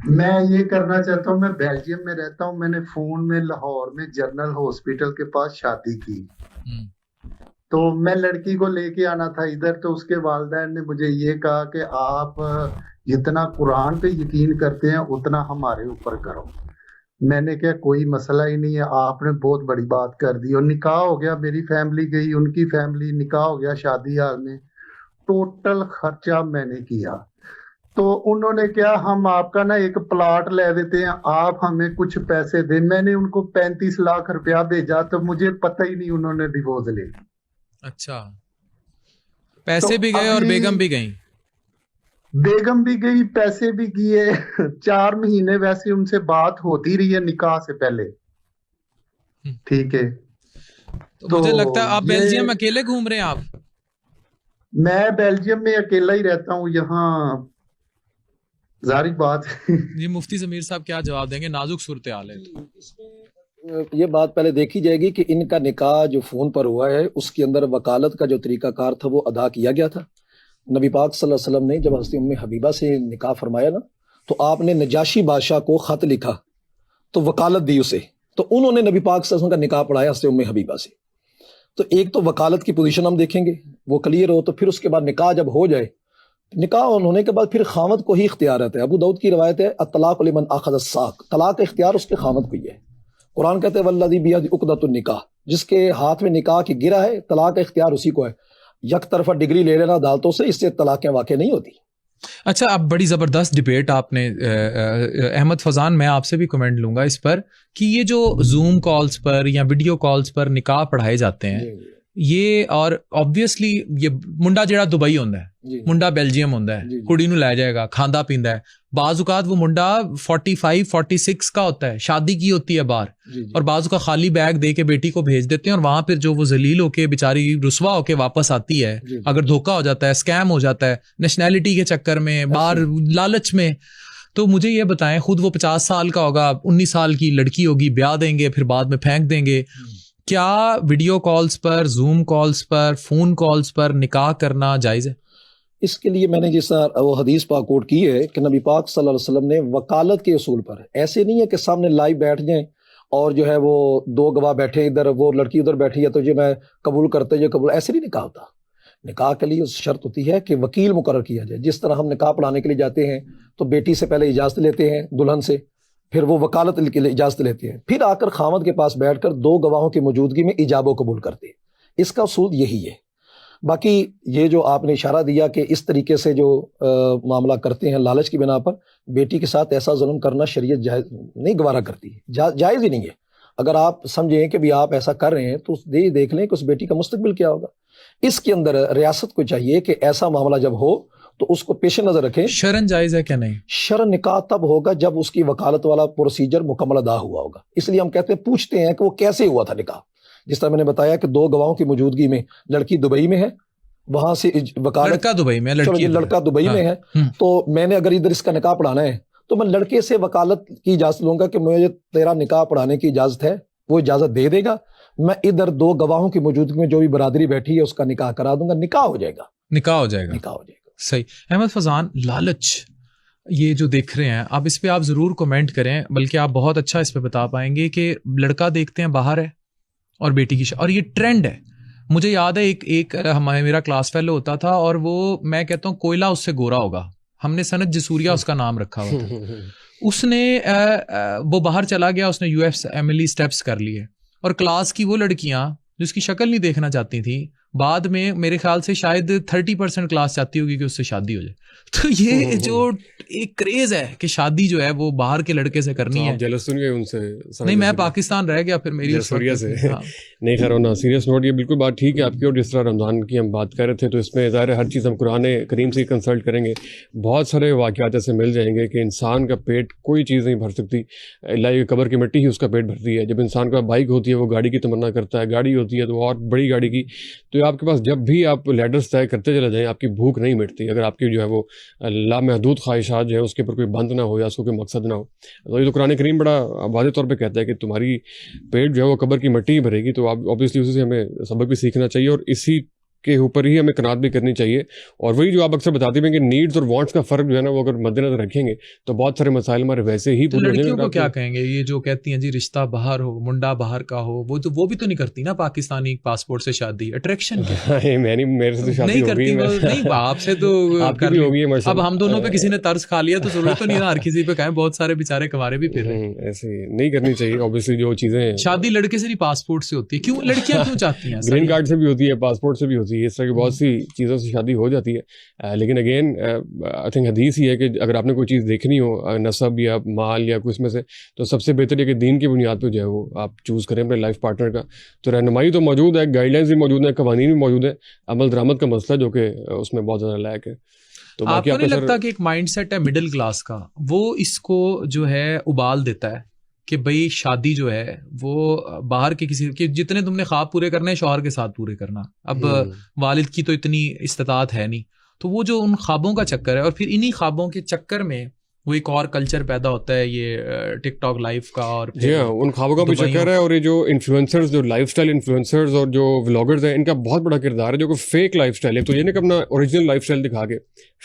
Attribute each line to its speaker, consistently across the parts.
Speaker 1: मैं ये करना चाहता हूँ, मैं बेल्जियम में रहता हूँ, मैंने फोन में लाहौर में जनरल हॉस्पिटल के पास शादी की।
Speaker 2: हम्म।
Speaker 1: तो मैं लड़की को लेके आना था इधर, तो उसके वालिदैन ने मुझे ये कहा कि आप जितना कुरान पे यकीन करते हैं उतना हमारे ऊपर करो। मैंने क्या, कोई मसला ही नहीं है, आपने बहुत बड़ी बात कर दी। और निकाह हो गया, मेरी फैमिली गई, उनकी फैमिली, निकाह हो गया शादी हाल में। टोटल खर्चा मैंने किया। तो उन्होंने क्या, हम आपका ना एक प्लॉट ले देते हैं, आप हमें कुछ पैसे दें। मैंने उनको 35 लाख रुपया भेजा, तो मुझे पता ही नहीं उन्होंने डिवोर्स ले ली।
Speaker 2: अच्छा,
Speaker 1: तो
Speaker 2: पैसे भी गए और
Speaker 1: अभी
Speaker 2: बेगम भी गई।
Speaker 1: बेगम भी गई, पैसे भी किए। 4 महीने वैसे उनसे बात होती रही है निकाह से पहले।
Speaker 2: हम्म।
Speaker 1: ठीक है।
Speaker 2: तो
Speaker 1: तो
Speaker 2: मुझे लगता है आप
Speaker 1: ये,
Speaker 2: बेल्जियम अकेले घूम रहे हैं आप।
Speaker 1: मैं बेल्जियम में अकेला ही रहता हूँ यहाँ, जारी बात है।
Speaker 2: ये मुफ्ती जमीर साहब क्या जवाब देंगे, नाजुक सूरत हाल है।
Speaker 3: इसमें ये बात पहले देखी जाएगी कि इनका निकाह जो फोन पर हुआ है उसके अंदर वकालत का जो तरीकाकार था वो अदा किया गया था। नबी पाक सल्लल्लाहु अलैहि वसल्लम ने जब हज़रत उम्मे हबीबा से निकाह फरमाया ना, तो आपने नजाशी बादशाह को खत लिखा, तो वकालत दी उसे, तो उन्होंने नबी पाक सल्लल्लाहु अलैहि वसल्लम का निकाह पढ़ाया हज़रत उम्मे हबीबा से। तो एक तो वकालत की पोजीशन हम देखेंगे, वो क्लियर हो, तो फिर उसके बाद निकाह जब हो जाए, निकाह होने के बाद फिर खामद को ही इख्तियार रहता है। अबू दाऊद की रवायत है, अत्तलाक़ु लिमन अख़ज़ अस्साक़, तलाक का इख्तियार उसके खामद को ही है। कुरान कहते हैं वल्लज़ी बियदिही उक़दतुन निकाह, जिसके हाथ में निकाह की गिरा है, तलाक का इख्तियार उसी को है। यक तरफा डिग्री ले लेना अदालतों से, इससे तलाक़ें वाक़ई नहीं होती।
Speaker 2: अच्छा, अब बड़ी ज़बरदस्त डिबेट आपने अहमद फजान, मैं आपसे भी कमेंट लूंगा इस पर कि ये जो जूम कॉल्स पर या वीडियो कॉल्स पर निकाह पढ़ाए जाते हैं, ये और ऑब्वियसली ये मुंडा जेड़ा दुबई होंदा है, मुंडा बेल्जियम होंदा है, कुड़ी नूं लै जाएगा, खांदा पींदा है। बाजुकात वो मुंडा 45-46 का होता है, शादी की होती है बाहर, और बाजू का खाली बैग दे के बेटी को भेज देते हैं, और वहां फिर जो वो जलील होके बेचारी रुसवा होके वापस आती है, अगर धोखा हो जाता है, स्कैम हो जाता है, नेशनैलिटी के चक्कर में, बाहर लालच में। तो मुझे ये बताएं, खुद वो 50 साल का होगा, 19 साल की लड़की होगी, ब्याह देंगे, फिर बाद में फेंक देंगे। क्या वीडियो कॉल्स पर, जूम कॉल्स पर, फोन कॉल्स पर निकाह करना जायज है?
Speaker 3: इसके लिए मैंने जिस वो हदीस पाक कोट की है कि नबी पाक सल्लल्लाहु अलैहि वसल्लम ने वकालत के उसूल पर, ऐसे नहीं है कि सामने लाइव बैठ जाएं और जो है वो दो गवाह बैठे, इधर वो लड़की उधर बैठी है, तो ये मैं कबूल करते जो कबूल, ऐसे नहीं निकाह होता। निकाह के लिए शर्त होती है कि वकील मुकर्रर किया जाए। जिस तरह हम निकाह पढ़ाने के लिए जाते हैं तो बेटी से पहले इजाज़त लेते हैं दुल्हन से, फिर वो वकालत के लिए इजाज़त लेते हैं, फिर आकर खामद के पास बैठकर दो गवाहों की मौजूदगी में इजाबो कबूल करते हैं। इसका उसूल यही है। बाकी ये जो आपने इशारा दिया कि इस तरीके से जो मामला करते हैं लालच की बिना पर, बेटी के साथ ऐसा जुल्म करना शरीयत जायज़ नहीं गवारा करती है, जायज़ ही नहीं है। अगर आप समझें कि भी आप ऐसा कर रहे हैं तो देख लें कि उस बेटी का मुस्तकबिल क्या होगा। इसके अंदर रियासत को चाहिए कि ऐसा मामला जब हो तो उसको पेश नजर रखें।
Speaker 2: शरन जायज है क्या? नहीं,
Speaker 3: शरन निकाह तब होगा जब उसकी वकालत वाला प्रोसीजर मुकम्मल अदा हुआ होगा। इसलिए हम कहते हैं, पूछते हैं कि वो कैसे हुआ था निकाह। जिस तरह मैंने बताया कि दो गवाहों की मौजूदगी में, लड़की दुबई में है, वहां से वकालत,
Speaker 2: लड़का दुबई में,
Speaker 3: लड़का दुबई में है, तो मैंने अगर इधर इसका निकाह पढ़ाना है तो मैं लड़के से वकालत की इजाजत लूंगा कि मुझे तेरा निकाह पढ़ाने की इजाजत है, वो इजाजत दे देगा। मैं इधर दो गवाहों की मौजूदगी में जो भी बरादरी बैठी है उसका निकाह करा दूंगा, निकाह हो जाएगा,
Speaker 2: निकाह हो जाएगा,
Speaker 3: निकाह हो जाएगा।
Speaker 2: सही। अहमद फजान, लालच ये जो देख रहे हैं आप, इस पे आप जरूर कमेंट करें, बल्कि आप बहुत अच्छा इस पे बता पाएंगे कि लड़का देखते हैं बाहर है और बेटी की और ये ट्रेंड है। मुझे याद है एक हमारे मेरा क्लास फेलो होता था, और वो, मैं कहता हूँ कोयला उससे गोरा होगा, हमने सनत जसूरिया उसका नाम रखा हुआ था। उसने वो बाहर चला गया, उसने यूएस एमएलई स्टेप्स कर लिए, और क्लास की वो लड़कियां जो उसकी शक्ल नहीं देखना चाहती थी, बाद में मेरे ख्याल से शायद 30% क्लास चाहती होगी कि उससे शादी हो जाए। तो ये जो एक क्रेज है कि शादी जो है वो बाहर के लड़के से करनी है।
Speaker 4: जेलस तो नहीं है उनसे?
Speaker 2: नहीं, मैं पाकिस्तान रह गया फिर मेरी
Speaker 4: सूर्या से। हाँ। नहीं खैर होना सीरियस नोट, ये बिल्कुल बात ठीक है आपकी। और जिस तरह रमज़ान की हम बात कर रहे थे, तो इसमें ज़ाहिर हर चीज़ हम कुरान करीम से कंसल्ट करेंगे। बहुत सारे वाक़यात ऐसे मिल जाएंगे कि इंसान का पेट कोई चीज़ नहीं भर सकती, लाइक कब्र की मिट्टी ही उसका पेट भरती है। जब इंसान का बाइक होती है वो गाड़ी की तमन्ना करता है, गाड़ी होती है तो और बड़ी गाड़ी की। तो आपके पास जब भी आप लैडर्स तय करते चले जाएँ, आपकी भूख नहीं मिटती अगर आपकी जो है वो लामहदूद ख्वाहिशात जो है उसके ऊपर कोई बंद ना हो या उसको कोई मकसद ना हो। तो ये तो कुरान करीम बड़ा वाज़ेह तौर पे कहता है कि तुम्हारी पेट जो है वो कब्र की मिट्टी ही भरेगी। तो आप ऑब्वियसली उसी से हमें सबक भी सीखना चाहिए, और इसी के ऊपर ही हमें कनात भी करनी चाहिए। और वही जो आप अक्सर बताते हैं कि नीड्स और वांट्स का फ़र्क जो है ना, वो अगर मद्देनजर रखेंगे तो बहुत सारे मसाइल हमारे वैसे ही
Speaker 2: तो
Speaker 4: पूरे हो
Speaker 2: लड़कियों
Speaker 4: जाएंगे।
Speaker 2: को क्या कहेंगे, ये जो कहती हैं जी रिश्ता बाहर हो, मुंडा बाहर का हो, वो भी तो नहीं करती ना पाकिस्तानी पासपोर्ट से शादी। अट्रैक्शन क्या है?
Speaker 4: मेरे से तो शादी
Speaker 2: नहीं
Speaker 4: हो
Speaker 2: करती
Speaker 4: गई,
Speaker 2: वो, नहीं आपसे तो
Speaker 4: आपकी
Speaker 2: कर
Speaker 4: भी
Speaker 2: ली।
Speaker 4: हो गई है
Speaker 2: अब
Speaker 4: माशाल्लाह।
Speaker 2: हम दोनों पे किसी ने तर्स खा लिया तो जरूरत तो नहीं ना हर किसी पे कहें, बहुत सारे बेचारे कवारे भी फिर रहे हैं।
Speaker 4: ऐसे नहीं करनी चाहिए ऑब्वियसली जो चीजें।
Speaker 2: शादी लड़के से नहीं पासपोर्ट से होती है, क्यों लड़कियां क्यों चाहती हैं?
Speaker 4: ग्रीन कार्ड से भी होती है, पासपोर्ट से भी होती है, इस तरह की बहुत सी चीज़ों से शादी हो जाती है। लेकिन अगेन आई थिंक हदीस ही है कि अगर आपने कोई चीज़ देखनी हो, नसब या माल या कुछ में से, तो सबसे बेहतर है कि दीन की बुनियाद पर जो है वो आप चूज़ करें अपने लाइफ पार्टनर का। तो रहनुमाई तो मौजूद है, गाइडलाइंस भी मौजूद है, कवानीन भी मौजूद है, अमल दरामद का मसला जो कि उसमें बहुत ज़्यादा लायक है। तो
Speaker 2: आपको नहीं लगता कि एक माइंडसेट है मिडिल क्लास का, वो इसको जो है उबाल देता है कि भाई शादी जो है वो बाहर के किसी के, जितने तुमने ख्वाब पूरे करने हैं शौहर के साथ पूरे करना। अब वालिद की तो इतनी इस्तात है नहीं, तो वो जो उन ख्वाबों का चक्कर है, और फिर इन्हीं ख्वाबों के चक्कर में वो एक और कल्चर पैदा होता है ये टिकटॉक लाइव का। और
Speaker 4: जी हाँ, उन ख्वाबों का भी चक्कर है। और ये जो इन्फ्लुएंसर्स, जो लाइफस्टाइल इन्फ्लुएंसर्स और जो व्लॉगर्स हैं, इनका बहुत बड़ा किरदार है जो कि फेक लाइफस्टाइल है। तो ये नहीं कि अपना ओरिजिनल लाइफस्टाइल दिखा के,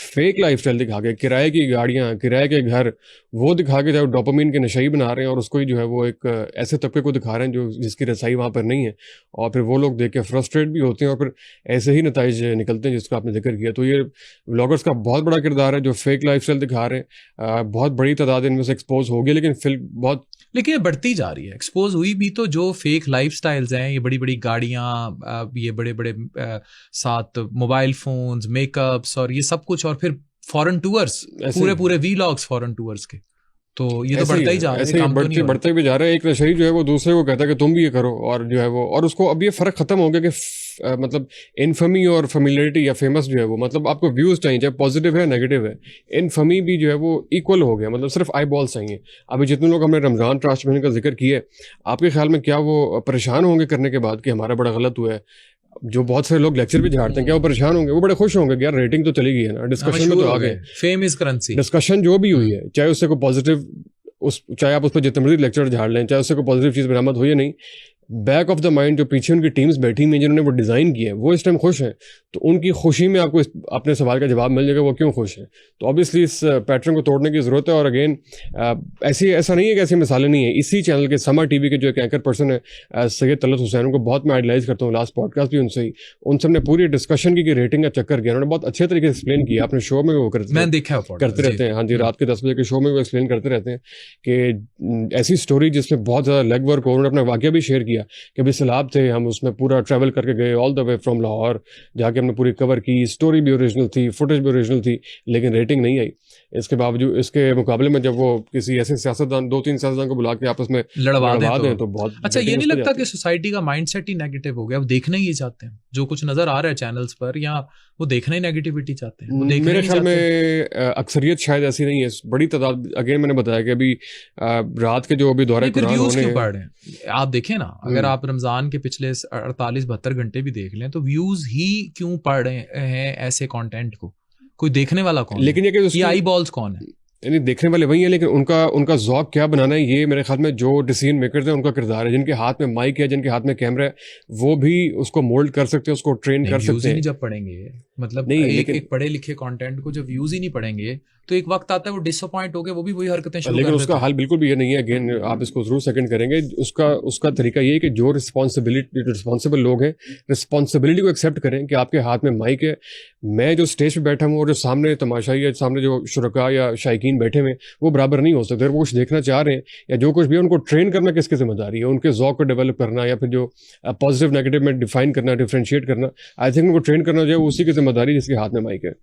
Speaker 4: फेक लाइफस्टाइल दिखा के, किराए की गाड़ियाँ, किराए के घर, वो दिखा के जो डोपामिन के नशे बना रहे हैं, और उसको ही जो है वो एक ऐसे तबके को दिखा रहे हैं जो जिसकी रसाई वहाँ पर नहीं है, और फिर वो लोग देख के फ्रस्ट्रेट भी होते हैं, और फिर ऐसे ही नताइज निकलते हैं जिसका आपने जिक्र किया। तो ये व्लॉगर्स का बहुत बड़ा किरदार है जो फेक लाइफस्टाइल दिखा रहे हैं। बहुत बड़ी तादाद इनमें से एक्सपोज होगी, लेकिन फिल्म बहुत,
Speaker 2: लेकिन ये बढ़ती जा रही है। एक्सपोज हुई भी तो जो फेक लाइफस्टाइल्स हैं, ये बड़ी बड़ी गाड़ियां, ये बड़े बड़े साथ मोबाइल फोन्स, मेकअप्स और ये सब कुछ, और फिर फॉरेन टूर्स, पूरे वीलॉग्स फॉरेन टूर्स के। तो ये तो बढ़ता ही जा रहा है, काम तो नहीं
Speaker 4: बढ़ते भी जा रहा है। एक नशरी जो है वो दूसरे को कहता है कि तुम भी ये करो, और जो है वो, और उसको अब ये फर्क खत्म हो गया कि मतलब इनफमी और फेमिलियरिटी या फेमस जो है वो, मतलब आपको व्यूज चाहिए, चाहे पॉजिटिव है नेगेटिव है, इनफमी भी जो है वो इक्वल हो गया, मतलब सिर्फ आई बॉल चाहिए। अभी जितने लोग हमने रमजान ट्रास्ट महीने का जिक्र किया है, आपके ख्याल में क्या वो परेशान होंगे करने के बाद कि हमारा बड़ा गलत हुआ है? जो बहुत सारे लोग लेक्चर भी झाड़ते हैं, क्या वो परेशान होंगे? वो बड़े खुश होंगे कि यार रेटिंग तो चली गई है ना, डिस्कशन में तो आ गए,
Speaker 2: फेम इज करेंसी,
Speaker 4: डिस्कशन जो भी हुई है, चाहे उससे कोई पॉजिटिव, चाहे आप उस पर जितने मर्जी लेक्चर झाड़ लें, चाहे उससे कोई पॉजिटिव चीज़ बरामद हुई है नहीं, बैक ऑफ द माइंड जो पीछे उनकी टीम्स बैठी हुई हैं जिन्होंने वो डिज़ाइन किया है, वो इस टाइम खुश हैं। तो उनकी खुशी में आपको अपने सवाल का जवाब मिल जाएगा वो क्यों खुश हैं। तो ऑब्वियसली इस पैटर्न को तोड़ने की ज़रूरत है। और अगेन ऐसा नहीं है कि ऐसी मिसालें नहीं है। इसी चैनल के समा टीवी के जो एक एंकर पर्सन है सैयद तलत हुसैन, उनको बहुत मैं आइडलाइज करता हूँ, लास्ट पॉडकास्ट भी उनसे ही, उनसे हमने पूरी डिस्कशन की रेटिंग का चक्कर किया, उन्होंने बहुत अच्छे तरीके से एक्सप्लेन किया। अपने शो में वो करते रहते हैं, हाँ जी, रात के 10 बजे के शो में वो एक्सप्लेन करते रहते हैं कि ऐसी स्टोरी जिसमें बहुत ज़्यादा लेग वर्क हो। उन्होंने अपना वाक़या भी शेयर किया कि अभी सैलाब थे, हम उसमें पूरा ट्रैवल करके गए all the way from Lahore, जाके हमने पूरी कवर की, स्टोरी भी ओरिजिनल थी, फुटेज भी ओरिजिनल थी, लेकिन रेटिंग नहीं आई। इसके बावजूद, इसके मुकाबले में जब वो किसी ऐसे सियासतदान, 2-3 सियासतदान को बुला के आपस में लड़वा दें तो बहुत
Speaker 2: अच्छा। ये नहीं लगता कि सोसाइटी का माइंडसेट ही नेगेटिव हो गया? अब देखना ही चाहते हैं जो कुछ नजर आ रहा है चैनल्स पर, या वो देखना ही नेगेटिविटी चाहते हैं?
Speaker 4: मेरे ख्याल में अक्सरियत शायद ऐसी नहीं है, बड़ी तादाद। अगेन मैंने बताया कि अभी रात के जो अभी दौरे कुरान होने
Speaker 2: पड़ रहे हैं, आप देखें ना, अगर आप रमजान के पिछले 48-72 घंटे भी देख लें तो व्यूज ही क्यों पड़ रहे हैं ऐसे कंटेंट को? कोई देखने वाला कौन? लेकिन ये आई बॉल्स कौन है?
Speaker 4: यानी देखने वाले वही है, लेकिन उनका ज़ौक़ क्या बनाना है, ये मेरे ख्याल में जो डिसीजन मेकर्स हैं उनका किरदार है। जिनके हाथ में माइक है, जिनके हाथ में कैमरा है, वो भी उसको मोल्ड कर सकते हैं, उसको ट्रेन कर सकते हैं।
Speaker 2: जब पढ़ेंगे, मतलब नहीं, एक पढ़े लिखे कंटेंट को जब व्यूज ही नहीं पढ़ेंगे तो एक वक्त आता है वो डिसअपॉइंट हो गए, वो भी वही हरकतें शुरू कर देते हैं।
Speaker 4: लेकिन उसका हाल बिल्कुल भी ये नहीं है। अगेन आप इसको जरूर सेकंड करेंगे। उसका तरीका ये है कि जो रिस्पॉन्सिबल लोग हैं, रिस्पॉन्सिबिलिटी को एक्सेप्ट करें कि आपके हाथ में माइक है। मैं जो स्टेज पे बैठा हूँ और जो सामने तमाशाई या सामने जो शुरका या शायकीन बैठे हुए, वो बराबर नहीं हो सकते। वो कुछ देखना चाह रहे हैं या जो कुछ भी है, उनको ट्रेन करना किसकी जिम्मेदारी है? उनके ज़ौक़ को डेवलप करना, या फिर जो पॉजिटिव नेगेटिव में डिफाइन करना, डिफ्रेंशिएट करना, आई थिंक उनको ट्रेन करना जो है उसी की जिम्मेदारी जिसके हाथ में माइक है।